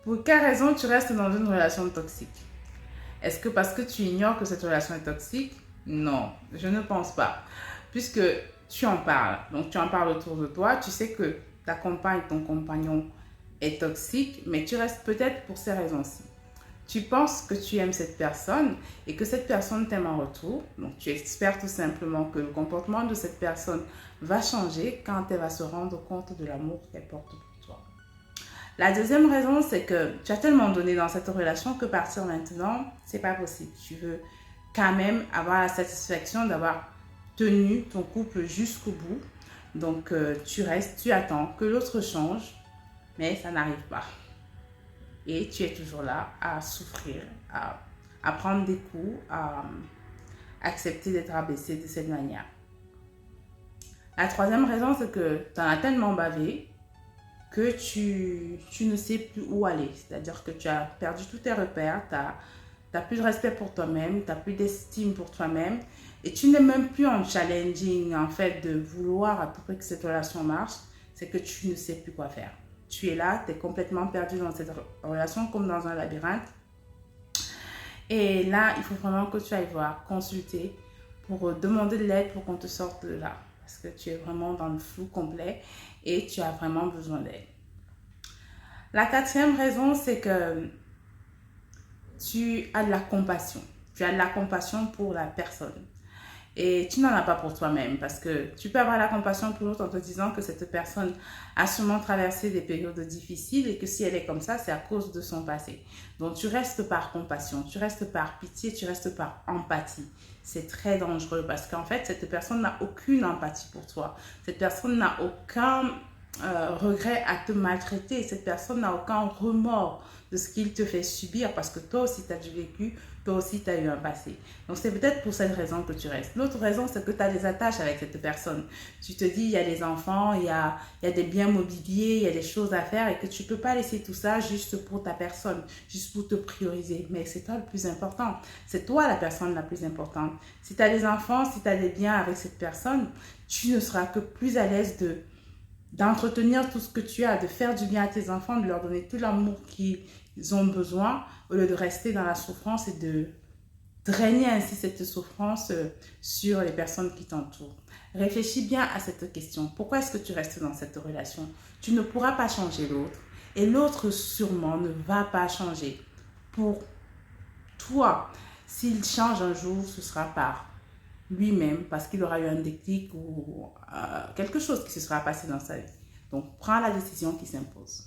Pour quelle raison tu restes dans une relation toxique? Est-ce que parce que tu ignores que cette relation est toxique? Non, je ne pense pas. Puisque tu en parles, donc tu en parles autour de toi, tu sais que ta compagne, ton compagnon est toxique, mais tu restes peut-être pour ces raisons-ci. Tu penses que tu aimes cette personne et que cette personne t'aime en retour. Donc tu espères tout simplement que le comportement de cette personne va changer quand elle va se rendre compte de l'amour qu'elle porte pour toi. La deuxième raison, c'est que tu as tellement donné dans cette relation que partir maintenant, c'est pas possible. Tu veux quand même avoir la satisfaction d'avoir tenu ton couple jusqu'au bout. Donc tu restes, tu attends que l'autre change, mais ça n'arrive pas. Et tu es toujours là à souffrir, à prendre des coups, à accepter d'être abaissé de cette manière. La troisième raison, c'est que tu en as tellement bavé que tu ne sais plus où aller. C'est-à-dire que tu as perdu tous tes repères, tu n'as plus de respect pour toi-même, tu n'as plus d'estime pour toi-même et tu n'es même plus en challenging, en fait, de vouloir à tout prix que cette relation marche, c'est que tu ne sais plus quoi faire. Tu es là, tu es complètement perdu dans cette relation comme dans un labyrinthe. Et là, il faut vraiment que tu ailles voir, consulter pour demander de l'aide pour qu'on te sorte de là. Parce que tu es vraiment dans le flou complet et tu as vraiment besoin d'aide. La quatrième raison, c'est que tu as de la compassion. Tu as de la compassion pour la personne. Et tu n'en as pas pour toi-même parce que tu peux avoir la compassion pour l'autre en te disant que cette personne a sûrement traversé des périodes difficiles et que si elle est comme ça, c'est à cause de son passé. Donc tu restes par compassion, tu restes par pitié, tu restes par empathie. C'est très dangereux parce qu'en fait, cette personne n'a aucune empathie pour toi. Cette personne n'a aucun regret à te maltraiter. Cette personne n'a aucun remords de ce qu'il te fait subir parce que toi aussi tu as du vécu, toi aussi tu as eu un passé. Donc c'est peut-être pour cette raison que tu restes. L'autre raison, c'est que tu as des attaches avec cette personne. Tu te dis, il y a des enfants, il y a des biens mobiliers, il y a des choses à faire et que tu ne peux pas laisser tout ça juste pour ta personne, juste pour te prioriser. Mais c'est toi le plus important. C'est toi la personne la plus importante. Si tu as des enfants, si tu as des biens avec cette personne, tu ne seras que plus à l'aise d'entretenir tout ce que tu as, de faire du bien à tes enfants, de leur donner tout l'amour qu'ils ont besoin, au lieu de rester dans la souffrance et de drainer ainsi cette souffrance sur les personnes qui t'entourent. Réfléchis bien à cette question. Pourquoi est-ce que tu restes dans cette relation? Tu ne pourras pas changer l'autre et l'autre sûrement ne va pas changer. Pour toi, s'il change un jour, ce sera par lui-même parce qu'il aura eu un déclic ou quelque chose qui se sera passé dans sa vie. Donc, prends la décision qui s'impose.